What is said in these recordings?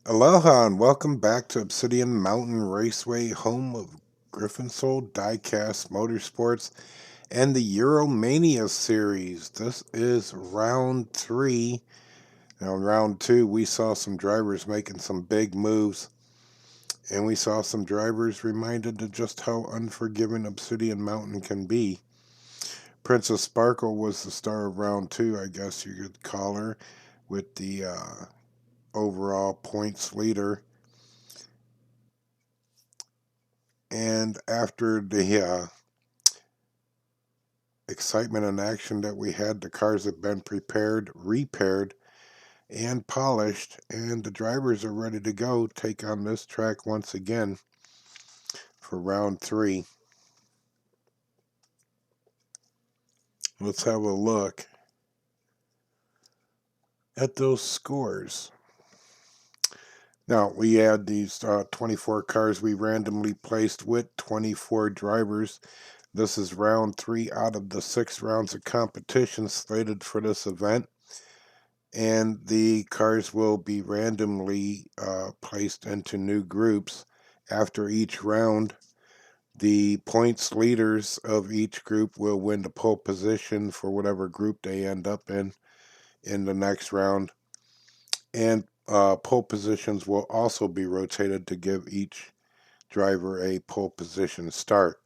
Aloha and welcome back to Obsidian Mountain Raceway, home of Grindelwald Diecast Motorsports and the Euro-mania Series. This is round 3. Now in round 2 we saw some drivers making some big moves, and we saw some drivers reminded of just how unforgiving Obsidian Mountain can be. Princess Sparkle was the star of round 2, I guess you could call her, with the overall points leader. And after the excitement and action that we had, the cars have been prepared, repaired, and polished, and the drivers are ready to go take on this track once again for round 3. Let's have a look at those scores. Now, we had these 24 cars we randomly placed with 24 drivers. This is round 3 out of the 6 rounds of competition slated for this event. And the cars will be randomly placed into new groups after each round. The points leaders of each group will win the pole position for whatever group they end up in the next round. And pole positions will also be rotated to give each driver a pole position start.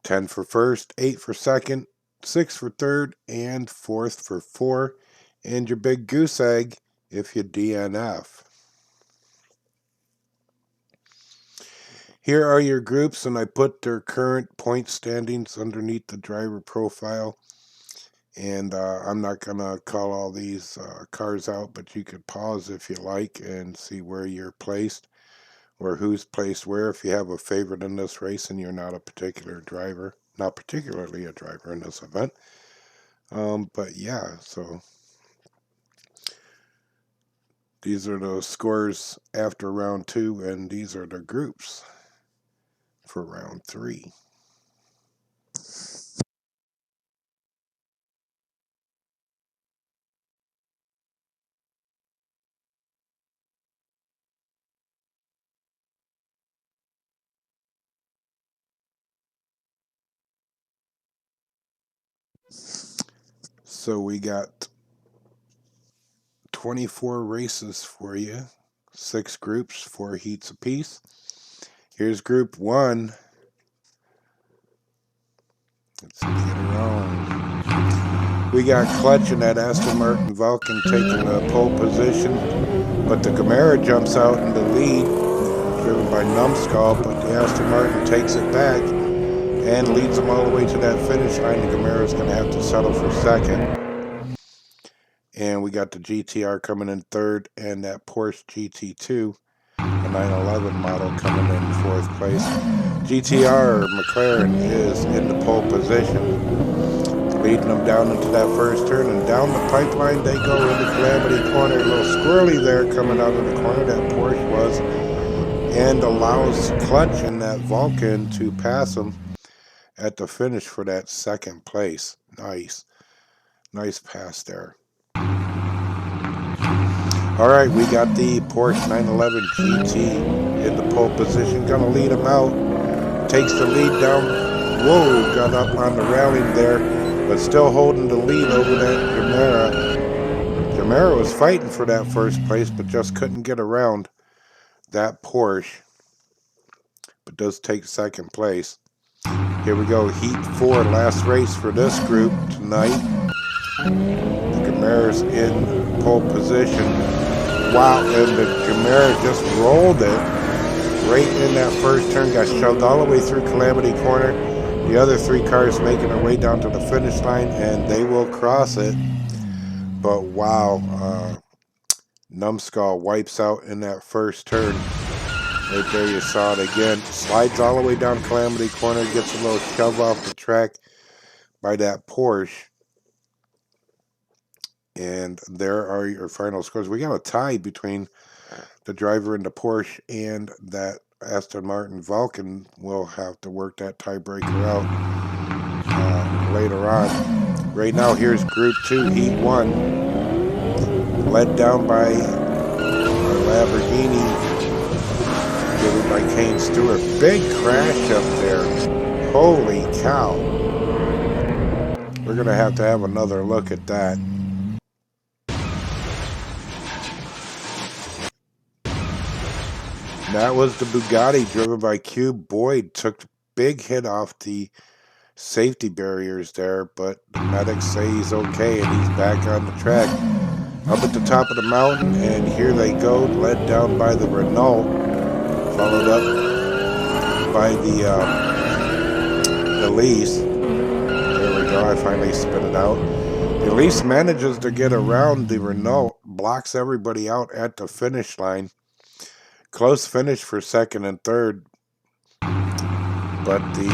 10 for first, 8 for second, 6 for third, and 4th for 4. And your big goose egg if you DNF. Here are your groups, and I put their current point standings underneath the driver profile. And I'm not going to call all these cars out, but you could pause if you like and see where you're placed or who's placed where if you have a favorite in this race and you're not a particular driver, not particularly a driver in this event. But yeah, so these are the scores after round 2, and these are the groups for round 3. So we got 24 races for you, 6 groups, 4 heats apiece. Here's group 1. Let's get her on. We got Clutch in that Aston Martin Vulcan taking a pole position, but the Gamera jumps out in the lead, driven by Numbskull, but the Aston Martin takes it back and leads them all the way to that finish line. The Gamera is going to have to settle for second. And we got the GTR coming in third, and that Porsche GT2, the 911 model, coming in 4th place. GTR McLaren is in the pole position, leading them down into that first turn, and down the pipeline they go into Calamity Corner. A little squirrely there coming out of the corner, that Porsche was, and allows Clutch in that Vulcan to pass him at the finish for that 2nd place. Nice pass there. Alright, we got the Porsche 911 GT in the pole position. Gonna lead him out. Takes the lead down. Whoa, got up on the railing there, but still holding the lead over that Gamera. Gamera was fighting for that 1st place, but just couldn't get around that Porsche. But does take 2nd place. Here we go, Heat 4, last race for this group tonight. The Gamera's in pole position. Wow, and the Gamera just rolled it right in that first turn, got shoved all the way through Calamity Corner. The other 3 cars making their way down to the finish line, and they will cross it. But wow, Numbskull wipes out in that first turn. Right there, you saw it again. Slides all the way down Calamity Corner, gets a little shove off the track by that Porsche. And there are your final scores. We got a tie between the driver in the Porsche and that Aston Martin Vulcan. We'll have to work that tiebreaker out later on. Right now, here's Group 2, Heat 1. Led down by Lamborghini driven by Kane Stewart. Big crash up there. Holy cow. We're going to have another look at that. That was the Bugatti driven by Q. Boyd. Took a big hit off the safety barriers there, but the medics say he's okay and he's back on the track. Up at the top of the mountain, and here they go, led down by the Renault, followed up by the Elise. There we go, I finally spit it out. The Elise manages to get around the Renault, blocks everybody out at the finish line. Close finish for second and third, but the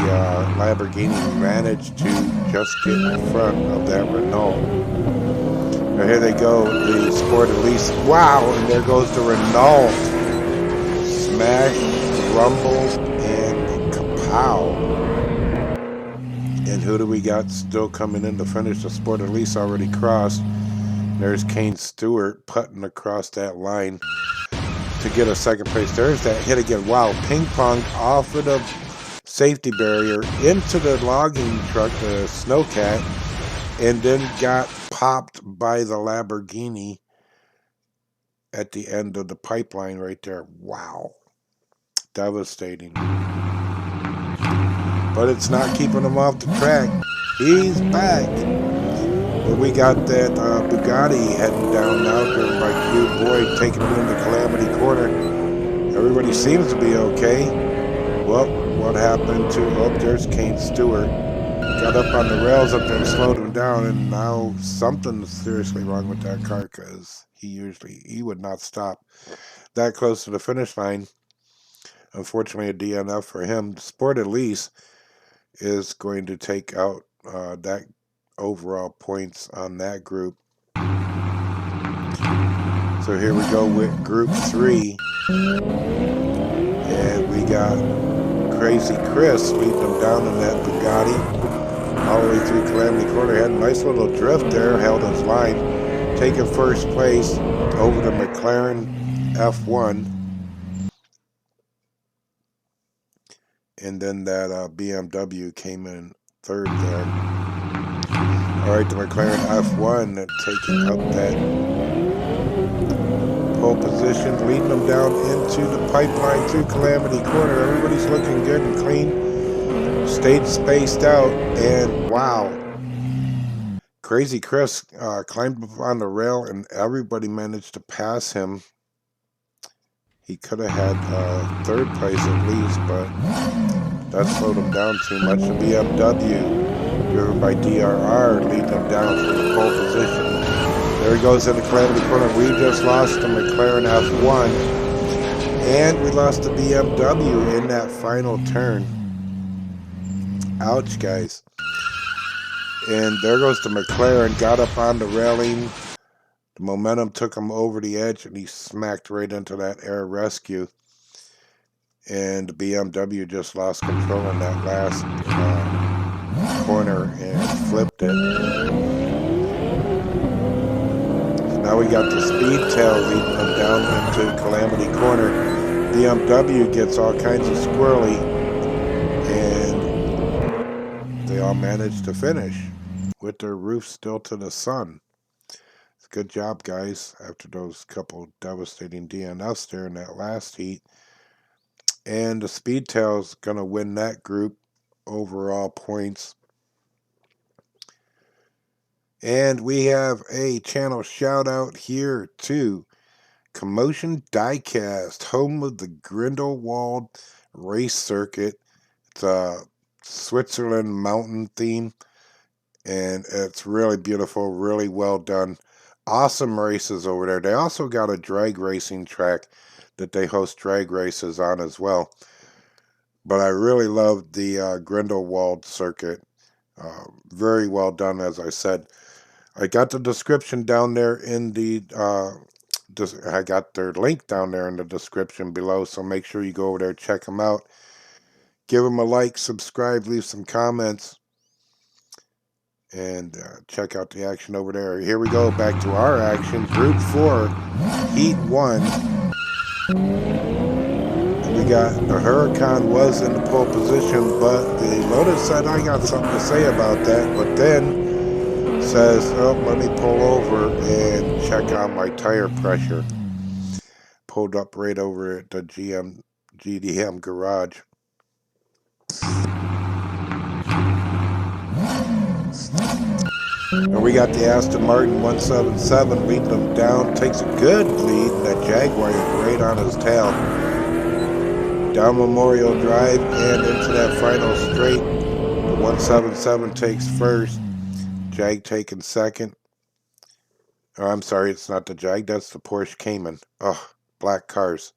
Lamborghini managed to just get in front of that Renault. Now here they go, the Sport Elise. Wow, and there goes the Renault. Smash, rumble, and kapow. And who do we got still coming in to finish? The Sport Elise already crossed. There's Kane Stewart putting across that line to get a second place. There's that hit again. Wow, ping pong off of the safety barrier into the logging truck, the Snowcat, and then got popped by the Lamborghini at the end of the pipeline right there. Wow. Devastating. But it's not keeping him off the track. He's back. But we got that Bugatti heading down now, driven by Q. Boyd, taking him into Calamity Corner. Everybody seems to be okay. Well, what happened to... Oh, there's Kane Stewart. Got up on the rails up there and slowed him down, and now something's seriously wrong with that car, because he would not stop that close to the finish line. Unfortunately, a DNF for him. Sport Elise is going to take out that overall points on that group. So here we go with Group 3. And we got Crazy Chris leading them down in that Bugatti all the way through Calamity Corner. Had a nice little drift there, held his line, taking first place over the McLaren F1. And then that BMW came in third there. All right, the McLaren F1 taking up that pole position, leading them down into the pipeline through Calamity Corner. Everybody's looking good and clean. Stayed spaced out, and wow. Crazy Chris climbed up on the rail, and everybody managed to pass him. He could have had third place at least, but that slowed him down too much. The BMW, driven by DRR, leading him down from the pole position. There he goes in the Calamity Corner. We just lost the McLaren F1, and we lost the BMW in that final turn. Ouch, guys. And there goes the McLaren, got up on the railing. The momentum took him over the edge, and he smacked right into that air rescue. And the BMW just lost control in that last corner and flipped it. So now we got the Speed Tail leading them down into Calamity Corner. BMW gets all kinds of squirrely, and they all managed to finish with their roof still to the sun. Good job, guys, after those couple devastating DNFs there in that last heat. And the Speedtail's going to win that group overall points. And we have a channel shout out here to Commotion Diecast, home of the Grindelwald race circuit. It's a Switzerland mountain theme, and it's really beautiful, really well done. Awesome races over there. They also got a drag racing track that they host drag races on as well. But I really love the Grindelwald circuit. Very well done, as I said. I got the description down there in the... I got their link down there in the description below, so make sure you go over there, check them out. Give them a like, subscribe, leave some comments. And check out the action over there. Here we go, back to our action. Group 4, Heat 1. We got the Huracan was in the pole position, but the Lotus said, I got something to say about that, but then says, oh, let me pull over and check on my tire pressure. Pulled up right over at the GDM garage. And we got the Aston Martin 177 leading them down, takes a good lead, and that Jaguar is right on his tail. Down Memorial Drive and into that final straight. The 177 takes first. Jag taking second. Oh, I'm sorry, it's not the Jag, that's the Porsche Cayman. Oh, black cars.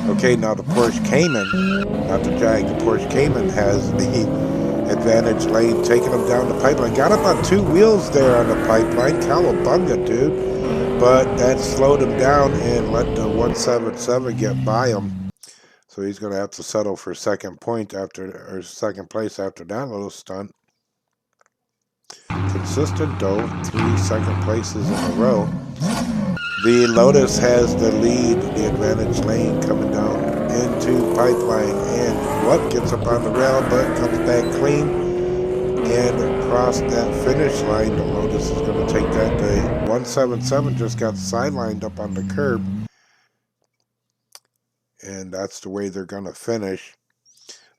Okay, now the Porsche Cayman, not the Jag, the Porsche Cayman has the advantage lane, taking them down the pipeline. Got up on two wheels there on the pipeline. Cowabunga, dude. But that slowed him down and let the 177 get by him. So he's going to have to settle for second place after that little stunt. Consistent though, 3 second places in a row. The Lotus has the lead, the advantage lane coming down into pipeline, and what gets up on the rail but comes back clean and across that finish line. The Lotus is going to take that. The 177 just got sidelined up on the curb, and that's the way they're going to finish.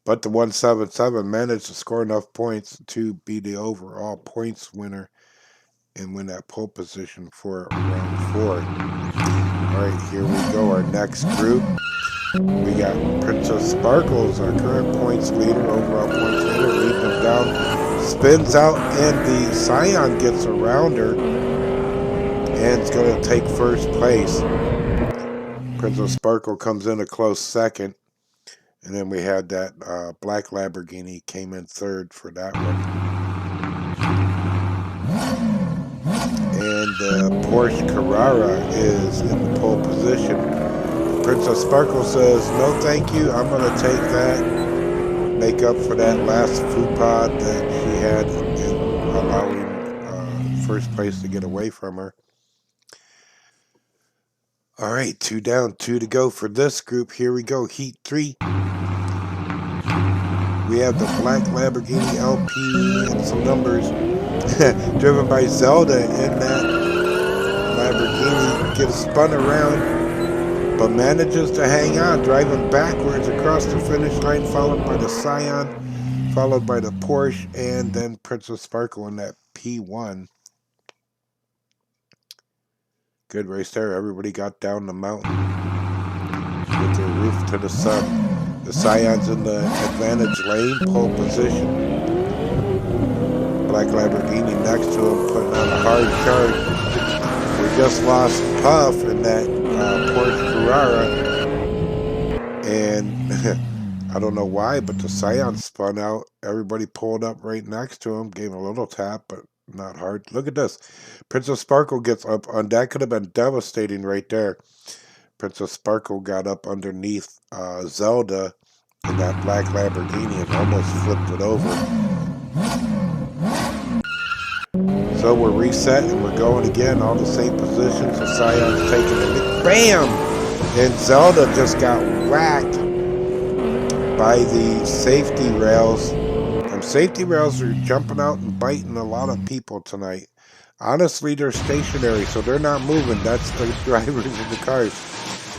But the 177 managed to score enough points to be the overall points winner and win that pole position for round 4. All right, here we go. Our next group, we got Princess Sparkles, our current points leader, overall points leader, leading them down, spins out, and the Scion gets around her and is going to take first place. Princess Sparkle comes in a close second, and then we had that black Lamborghini came in third for that one. And Porsche Carrara is in the pole position. Princess Sparkle says, no thank you, I'm going to take that, make up for that last faux pas that she had in allowing first place to get away from her. All right, 2 down, 2 to go for this group. Here we go, Heat 3. We have the black Lamborghini LP and some numbers driven by Zelda in that Lamborghini, gets spun around, but manages to hang on, driving backwards across the finish line, followed by the Scion, followed by the Porsche, and then Princess Sparkle in that P1. Good race there. Everybody got down the mountain with their roof to the sun. The Scion's in the advantage lane, pole position. Black Lamborghini next to him, putting on a hard charge. We just lost Puff in that Porsche Carrara, and I don't know why, but the Scion spun out. Everybody pulled up right next to him, gave him a little tap, but not hard. Look at this. Princess Sparkle gets up on that. Could have been devastating right there. Princess Sparkle got up underneath Zelda in that black Lamborghini and almost flipped it over. So we're reset and we're going again, all the same positions. The Scion's taking it. Bam! And Zelda just got whacked by the safety rails. And safety rails are jumping out and biting a lot of people tonight. Honestly, they're stationary, so they're not moving. That's the drivers of the cars.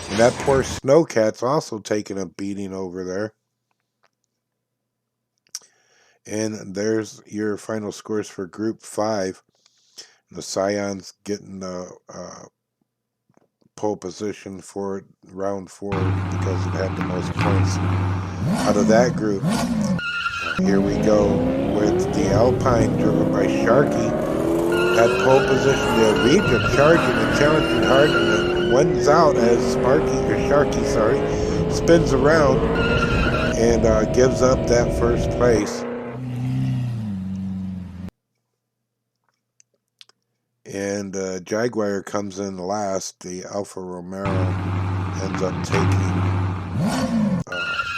And that poor Snowcat's also taking a beating over there. And there's your final scores for Group 5. The Scion's getting the pole position for round 4 because it had the most points out of that group. Here we go with the Alpine driven by Sharky. At pole position, the Regent charging and challenging hard, and it wins out as Sharky spins around and gives up that first place. And Jaguar comes in last. The Alfa Romeo ends up taking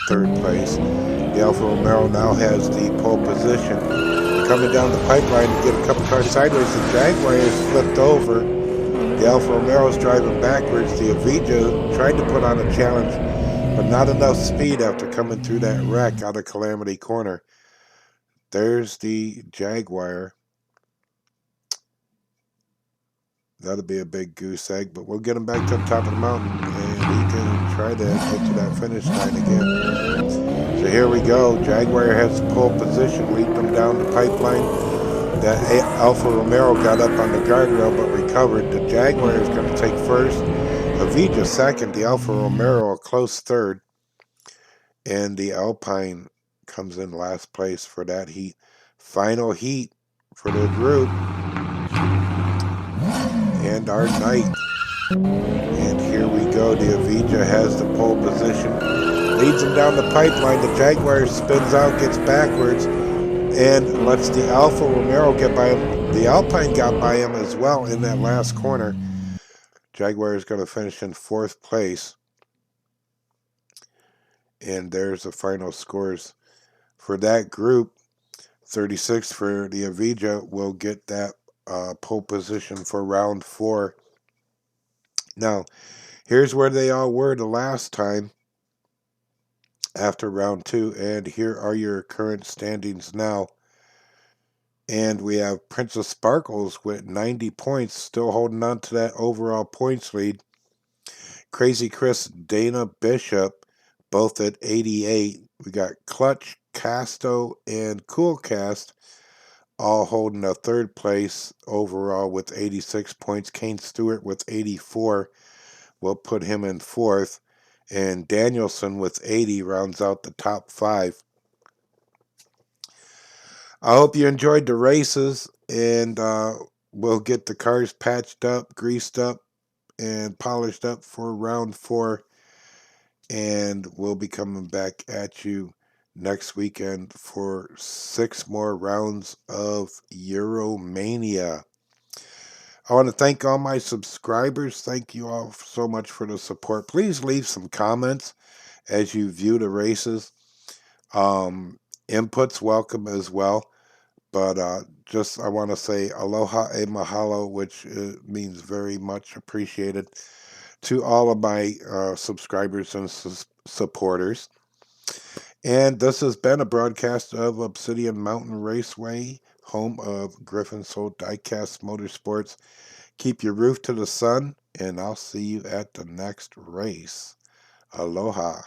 third place. The Alfa Romeo now has the pole position. Coming down the pipeline to get a couple cars sideways. The Jaguar is flipped over The Alfa Romeo's driving backwards. The Avija tried to put on a challenge, but not enough speed after coming through that wreck out of Calamity Corner. There's the Jaguar. That'll be a big goose egg, but we'll get him back to the top of the mountain, and he can try to get to that finish line again. So here we go. Jaguar has pole position, lead them down the pipeline. That Alfa Romeo got up on the guardrail but recovered. The Jaguar is going to take first. Avija second. The Alfa Romeo a close third. And the Alpine comes in last place for that heat. Final heat for the group. And our night. And here we go. The Avija has the pole position. Leads him down the pipeline. The Jaguar spins out, gets backwards, and lets the Alfa Romeo get by him. The Alpine got by him as well in that last corner. Jaguar is going to finish in 4th place. And there's the final scores for that group. 36 for the Avija will get that pole position for round 4. Now, here's where they all were the last time after round 2, and here are your current standings now. And we have Princess Sparkles with 90 points, still holding on to that overall points lead. Crazy Chris, Dana Bishop, both at 88. We got Clutch, Casto, and Coolcast, all holding a 3rd place overall with 86 points. Kane Stewart with 84. We'll put him in 4th. And Danielson with 80 rounds out the top 5. I hope you enjoyed the races, and we'll get the cars patched up, greased up, and polished up for round 4. And we'll be coming back at you next weekend for 6 more rounds of Euro-mania. I want to thank all my subscribers. Thank you all so much for the support. Please leave some comments as you view the races. Input's welcome as well. But just I want to say aloha e mahalo, which means very much appreciated to all of my subscribers and supporters. And this has been a broadcast of Obsidian Mountain Raceway, home of Griffin Soul Diecast Motorsports. Keep your roof to the sun, and I'll see you at the next race. Aloha.